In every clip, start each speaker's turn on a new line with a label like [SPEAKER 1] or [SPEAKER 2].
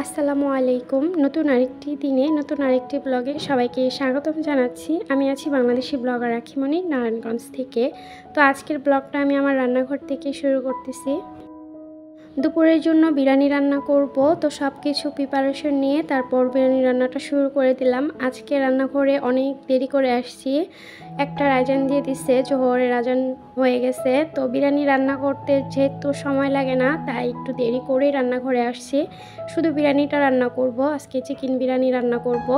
[SPEAKER 1] আসসালামু আলাইকুম। নতুন আরেকটি দিনে নতুন আরেকটি ব্লগে সবাইকে স্বাগতম জানাচ্ছি। আমি আছি বাংলাদেশি ব্লগার আখিমনি নারায়ণগঞ্জ থেকে। তো আজকের ব্লগটা আমি আমার রান্নাঘর থেকে শুরু করতেছি। দুপুরের জন্য বিরিয়ানি রান্না করব, তো সব কিছু প্রিপারেশন নিয়ে তারপর বিরিয়ানি রান্নাটা শুরু করে দিলাম। আজকে রান্নাঘরে অনেক দেরি করে আসছি, একটা আজান দিয়ে দিচ্ছে, জোহরের আজান হয়ে গেছে। তো বিরিয়ানি রান্না করতে যেহেতু সময় লাগে না, তাই একটু দেরি করেই রান্নাঘরে আসছি। শুধু বিরিয়ানিটা রান্না করব, আজকে চিকেন বিরিয়ানি রান্না করব,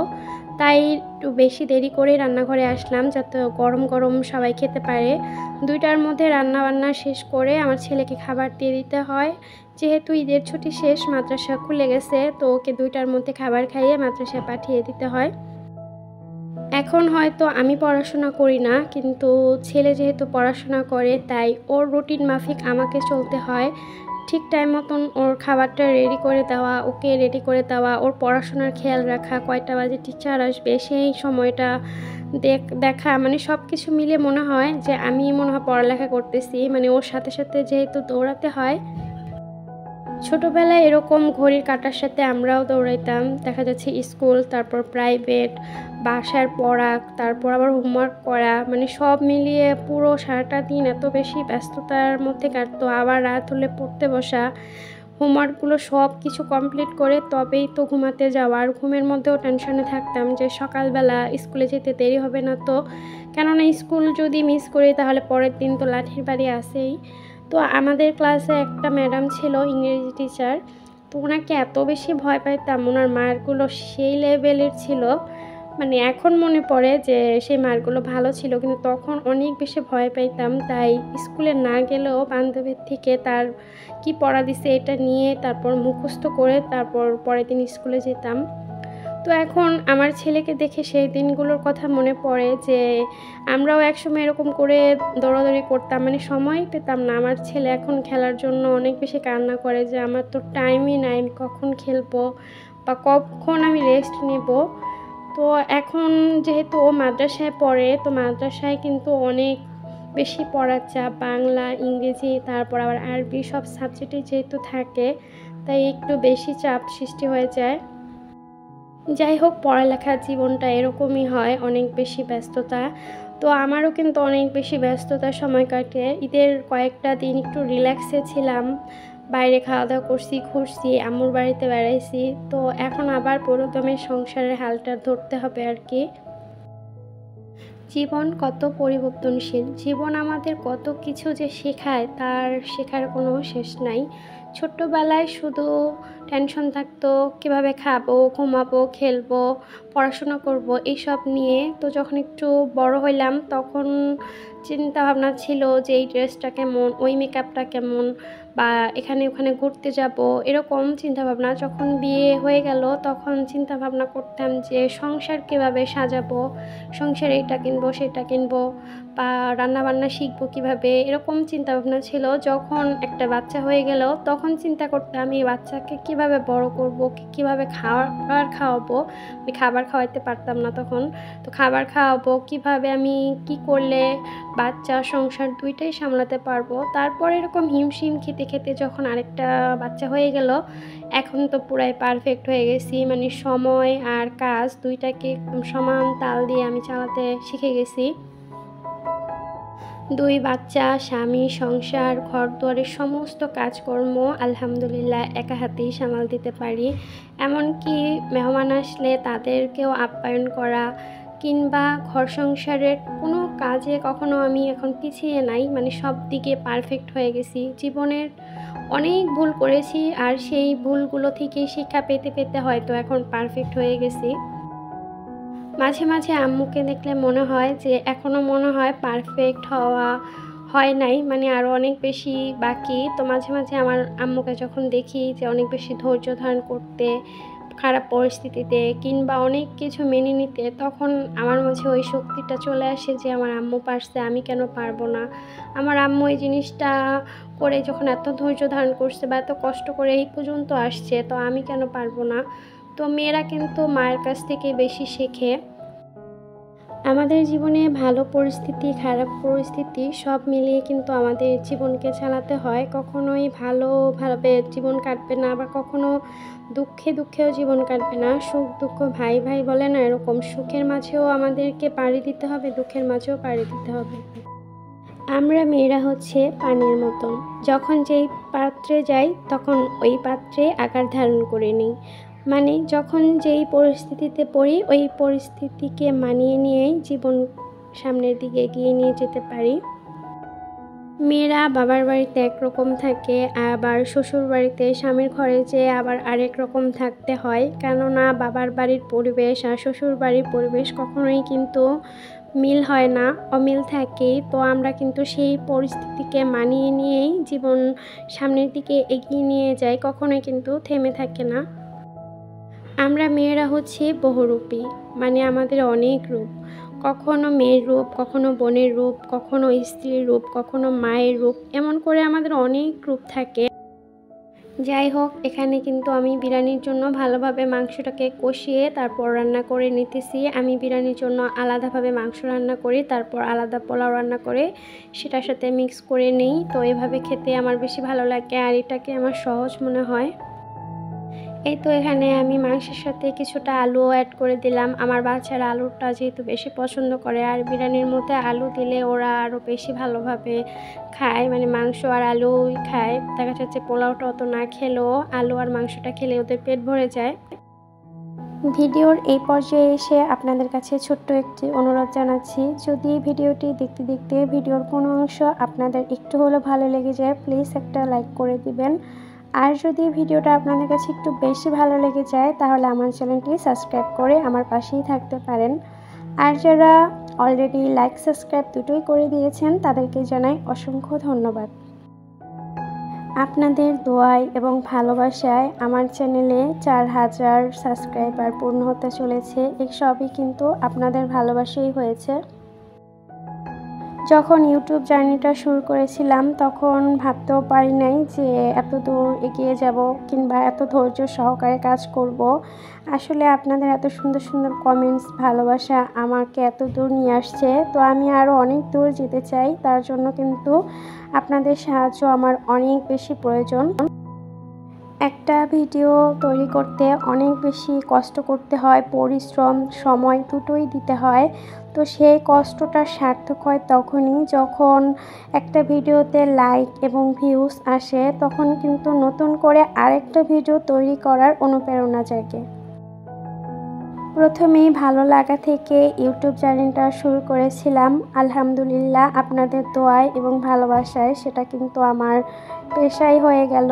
[SPEAKER 1] তাই একটু বেশি দেরি করেই রান্নাঘরে আসলাম যাতে গরম গরম সবাই খেতে পারে। 2টার মধ্যে রান্নাবান্না শেষ করে আমার ছেলেকে খাবার দিয়ে দিতে হয়। যেহেতু ঈদের ছুটি শেষ, মাদ্রাসা খুলে গেছে, তো ওকে 2টার মধ্যে খাবার খাইয়ে মাদ্রাসায় পাঠিয়ে দিতে হয়। এখন হয়তো আমি পড়াশোনা করি না, কিন্তু ছেলে যেহেতু পড়াশোনা করে তাই ওর রুটিন মাফিক আমাকে চলতে হয়। ঠিক টাইম মতন ওর খাবারটা রেডি করে দেওয়া, ওকে রেডি করে দেওয়া, ওর পড়াশোনার খেয়াল রাখা, কয়টা বাজে টিচার আসবে সেই সময়টা দেখা, মানে সব কিছু মিলে মনে হয় যে আমি মনে হয় পড়ালেখা করতেছি। মানে ওর সাথে সাথে যেহেতু দৌড়াতে হয়, ছোটোবেলায় এরকম ঘড়ির কাঁটার সাথে আমরাও দৌড়াইতাম। দেখা যাচ্ছে স্কুল, তারপর প্রাইভেট, বাসার পড়া, তারপর আবার হোমওয়ার্ক করা, মানে সব মিলিয়ে পুরো সারাটা দিন এত বেশি ব্যস্ততার মধ্যে কাটতো। আবার রাত হলে পড়তে বসা, হোমওয়ার্কগুলো সব কিছু কমপ্লিট করে তবেই তো ঘুমাতে যাওয়া। আর ঘুমের মধ্যেও টেনশনে থাকতাম যে সকালবেলা স্কুলে যেতে দেরি হবে না তো, কেননা স্কুল যদি মিস করি তাহলে পরের দিন তো লাঠির বাড়ি আছেই। তো আমাদের ক্লাসে একটা ম্যাডাম ছিল, ইংরেজি টিচার। তো ওনাকে এত বেশি ভয় পাইতাম, ওনার মার্কগুলো সেই লেভেলের ছিল। মানে এখন মনে পড়ে যে সেই মার্কগুলো ভালো ছিল, কিন্তু তখন অনেক বেশি ভয় পাইতাম। তাই স্কুলে না গেলেও বান্ধবীর থেকে তার কি পড়া দিছে এটা নিয়ে তারপর মুখস্থ করে তারপর পরের দিন স্কুলে যেতাম। তো এখন আমার ছেলেকে দেখে সেই দিনগুলোর কথা মনে পড়ে যে আমরাও একসময় এরকম করে দৌড়াদৌড়ি করতাম, মানে সময়ই পেতাম না। আমার ছেলে এখন খেলার জন্য অনেক বেশি কান্না করে যে আমার তো টাইমই নাই, আমি কখন খেলবো বা কখন আমি রেস্ট নেব। তো এখন যেহেতু ও মাদ্রাসায় পড়ে, তো মাদ্রাসায় কিন্তু অনেক বেশি পড়ার চাপ, বাংলা, ইংরেজি, তারপর আবার আরবি, সব সাবজেক্টই যেহেতু থাকে, তাই একটু বেশি চাপ সৃষ্টি হয়ে যায়। যাই হোক, পড়ালেখার জীবনটা এরকমই হয়, অনেক বেশি ব্যস্ততা। তো আমারও কিন্তু অনেক বেশি ব্যস্ততার সময় কাটে। ঈদের কয়েকটা দিন একটু রিল্যাক্সে ছিলাম, বাইরে খাওয়া দাওয়া করছি, ঘুরছি, আম্মুর বাড়িতে বেড়াইছি। তো এখন আবার পুরোদমে সংসারের হালটা ধরতে হবে আর কি। জীবন কত পরিবর্তনশীল, জীবন আমাদের কত কিছু যে শেখায় তার শেখার কোনো শেষ নাই। ছোট্টবেলায় শুধু টেনশন থাকতো কীভাবে খাবো, ঘুমাবো, খেলবো, পড়াশোনা করব এইসব নিয়ে। তো যখন একটু বড় হইলাম তখন চিন্তা ভাবনা ছিল যে এই ড্রেসটা কেমন, ওই মেকআপটা কেমন, বা এখানে ওখানে ঘুরতে যাব, এরকম চিন্তাভাবনা। যখন বিয়ে হয়ে গেল তখন চিন্তা ভাবনা করতাম যে সংসার কীভাবে সাজাবো, সংসারে এটা কিনবো সেটা কিনবো, বা রান্নাবান্না শিখবো কীভাবে, এরকম চিন্তাভাবনা ছিল। যখন একটা বাচ্চা হয়ে গেল তখন চিন্তা করতাম এই বাচ্চাকে কীভাবে বড় করবো, কীভাবে খাবার খাওয়াবো। আমি খাবার খাওয়াইতে পারতাম না তখন, তো খাবার খাওয়াবো কীভাবে, আমি কি করলে বাচ্চা সংসার দুইটাই সামলাতে পারবো। তারপর এরকম হিমশিম খেতে খেতে যখন আরেকটা বাচ্চা হয়ে গেল, এখন তো পুরাই পারফেক্ট হয়ে গেছি। মানে সময় আর কাজ দুইটাকে সমান তাল দিয়ে আমি চালাতে শিখে গেছি। 2 বাচ্চা, স্বামী, সংসার, ঘরদুয়ারের সমস্ত কাজকর্ম আলহামদুলিল্লাহ একা হাতেই সামাল দিতে পারি। এমনকি মেহমান আসলে তাদেরকেও আপ্যায়ন করা, কিংবা ঘর সংসারের কোনো কাজে কখনো আমি এখন পিছিয়ে নাই। মানে সব দিকে পারফেক্ট হয়ে গেছি। জীবনের অনেক ভুল করেছি, আর সেই ভুলগুলো থেকেই শিক্ষা পেতে পেতে হয়তো এখন পারফেক্ট হয়ে গেছি। মাঝে মাঝে আম্মুকে দেখলে মনে হয় যে এখনও মনে হয় পারফেক্ট হওয়া হয় নাই, মানে আরও অনেক বেশি বাকি। তো মাঝে মাঝে আমার আম্মুকে যখন দেখি যে অনেক বেশি ধৈর্য ধারণ করতে খারাপ পরিস্থিতিতে, কিংবা অনেক কিছু মেনে নিতে, তখন আমার মাঝে ওই শক্তিটা চলে আসে যে আমার আম্মু পারছে, আমি কেন পারবো না। আমার আম্মু এই জিনিসটা করে যখন এত ধৈর্য ধারণ করছে বা এত কষ্ট করে এই পর্যন্ত আসছে, তো আমি কেন পারবো না। তো মেয়েরা কিন্তু মায়ের কাছ থেকে বেশি শেখে। আমাদের জীবনে ভালো পরিস্থিতি, খারাপ পরিস্থিতি সব মিলিয়ে কিন্তু আমাদের জীবনকে চালাতে হয়। কখনোই ভালোভাবে জীবন কাটবে না, আবার কখনো দুঃখেও জীবন কাটবে না। সুখ-দুঃখ ভাই, ভাই বলে না? এরকম সুখের মাঝেও আমাদেরকে পাড়ি দিতে হবে, দুঃখের মাঝেও পাড়ি দিতে হবে। আমরা মেয়েরা হচ্ছে পানির মতন। যখন যেই পাত্রে যাই তখন ওই পাত্রে আকার ধারণ করে নিই। মানে যখন যেই পরিস্থিতিতে পড়ি ওই পরিস্থিতিকে মানিয়ে নিয়েই জীবন সামনের দিকে এগিয়ে নিয়ে যেতে পারি। মেয়েরা বাবার বাড়িতে একরকম থাকে, আবার শ্বশুর বাড়িতে স্বামীর ঘরে যেয়ে আবার আরেক রকম থাকতে হয়। কেননা বাবার বাড়ির পরিবেশ আর শ্বশুর বাড়ির পরিবেশ কখনোই কিন্তু মিল হয় না, অমিল থাকেই। তো আমরা কিন্তু সেই পরিস্থিতিকে মানিয়ে নিয়েই জীবন সামনের দিকে এগিয়ে নিয়ে যাই, কখনোই কিন্তু থেমে থাকে না। আমরা মেয়েরা হচ্ছি বহুরূপী, মানে আমাদের অনেক রূপ। কখনো মেয়ের রূপ, কখনো বোনের রূপ, কখনো স্ত্রীর রূপ, কখনো মায়ের রূপ, এমন করে আমাদের অনেক রূপ থাকে। যাই হোক, এখানে কিন্তু আমি বিরিয়ানির জন্য ভালোভাবে মাংসটাকে কষিয়ে তারপর রান্না করে নিতেছি। আমি বিরিয়ানির জন্য আলাদাভাবে মাংস রান্না করি, তারপর আলাদা পোলাও রান্না করে সেটার সাথে মিক্স করে নিই। তো এভাবে খেতে আমার বেশি ভালো লাগে আর এটাকে আমার সহজ মনে হয়। এই তো এখানে আমি মাংসের সাথে কিছুটা আলুও অ্যাড করে দিলাম। আমার বাচ্চারা আলুটা যেহেতু বেশি পছন্দ করে, আর বিরিয়ানির মধ্যে আলু দিলে ওরা আরও বেশি ভালোভাবে খায়, মানে মাংস আর আলুই খায়। দেখা যাচ্ছে পোলাওটা অত না খেলেও আলু আর মাংসটা খেলে ওদের পেট ভরে যায়। ভিডিওর এই পর্যায়ে এসে আপনাদের কাছে ছোট্ট একটি অনুরোধ জানাচ্ছি, যদি ভিডিওটি দেখতে দেখতে ভিডিওর কোনো অংশ আপনাদের একটু হলেও ভালো লেগে যায়, প্লিজ একটা লাইক করে দিবেন। আর যদি ভিডিওটা আপনাদের কাছে একটু বেশি ভালো লেগে যায় তাহলে আমার চ্যানেলটি সাবস্ক্রাইব করে আমার পাশেই থাকতে পারেন। আর যারা অলরেডি লাইক সাবস্ক্রাইব দুটোই করে দিয়েছেন তাদেরকে জানাই অসংখ্য ধন্যবাদ। আপনাদের দোয়ায় এবং ভালোবাসায় আমার চ্যানেলে 4000 সাবস্ক্রাইবার পূর্ণ হতে চলেছে। এই সবই কিন্তু আপনাদের ভালোবাসাই হয়েছে। যখন ইউটিউব জার্নিটা শুরু করেছিলাম তখন ভাবতেও পারি নাই যে এত দূর এগিয়ে যাব কিংবা এত ধৈর্য সহকারে কাজ করব। আসলে আপনাদের এত সুন্দর সুন্দর কমেন্টস, ভালোবাসা আমাকে এত দূর নিয়ে আসছে। তো আমি আরও অনেক দূর যেতে চাই, তার জন্য কিন্তু আপনাদের সাহায্য আমার অনেক বেশি প্রয়োজন। একটা ভিডিও তৈরি করতে অনেক বেশি কষ্ট করতে হয়, পরিশ্রম, সময় দুটোই দিতে হয়। তো সেই কষ্টটা সার্থক হয় তখনই যখন একটা ভিডিওতে লাইক এবং ভিউজ আসে, তখন কিন্তু নতুন করে আরেকটা ভিডিও তৈরি করার অনুপ্রেরণা জাগে। প্রথমেই ভালো লাগা থেকে ইউটিউব চ্যানেলটা শুরু করেছিলাম। আলহামদুলিল্লাহ আপনাদের দোয়ায় এবং ভালোবাসায় সেটা কিন্তু আমার পেশাই হয়ে গেল।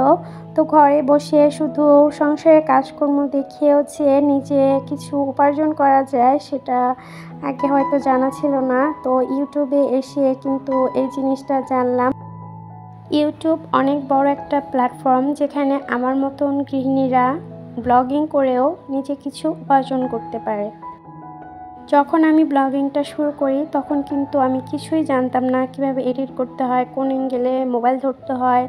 [SPEAKER 1] তো ঘরে বসে শুধু সংসারের কাজকর্ম দেখিয়েও যে নিজে কিছু উপার্জন করা যায় সেটা আগে হয়তো জানা ছিল না। তো ইউটিউবে এসে কিন্তু এই জিনিসটা জানলাম। ইউটিউব অনেক বড় একটা প্ল্যাটফর্ম যেখানে আমার মতন গৃহিণীরা ব্লগিং করেও নিজে কিছু উপার্জন করতে পারে। যখন আমি ব্লগিংটা শুরু করি তখন কিন্তু আমি কিছুই জানতাম না, কিভাবে এডিট করতে হয়, কোন অ্যাঙ্গেলে মোবাইল ধরতে হয়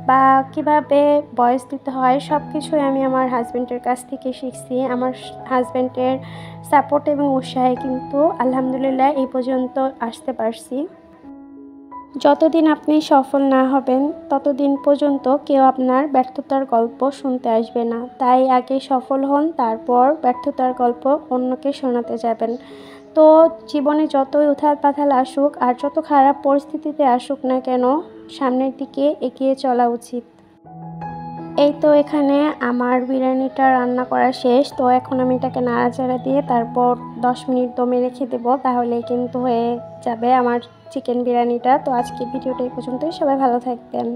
[SPEAKER 1] বা কিভাবে ভয়েস দিতে হয়, সব কিছুই আমি আমার হাজব্যান্ডের কাছ থেকে শিখছি। আমার হাজব্যান্ডের সাপোর্ট এবং উৎসাহে কিন্তু আলহামদুলিল্লাহ এই পর্যন্ত আসতে পারছি। যতদিন আপনি সফল না হবেন ততদিন পর্যন্ত কেউ আপনার ব্যর্থতার গল্প শুনতে আসবে না। তাই আগে সফল হন, তারপর ব্যর্থতার গল্প অন্যকে শোনাতে যাবেন। তো জীবনে যতই উথাল পাথাল আসুক আর যত খারাপ পরিস্থিতিতে আসুক না কেন, সামনের দিকে এগিয়ে চলা উচিত। এই তো এখানে আমার বিরিয়ানিটা রান্না করা শেষ। তো এখন আমি এটাকে নাড়াচাড়া দিয়ে তারপর 10 মিনিট দমে রেখে দেবো, তাহলে কিন্তু হয়ে যাবে আমার চিকেন বিরিয়ানিটা। তো আজকে ভিডিওটা এই পর্যন্তই, সবাই ভালো থাকবেন।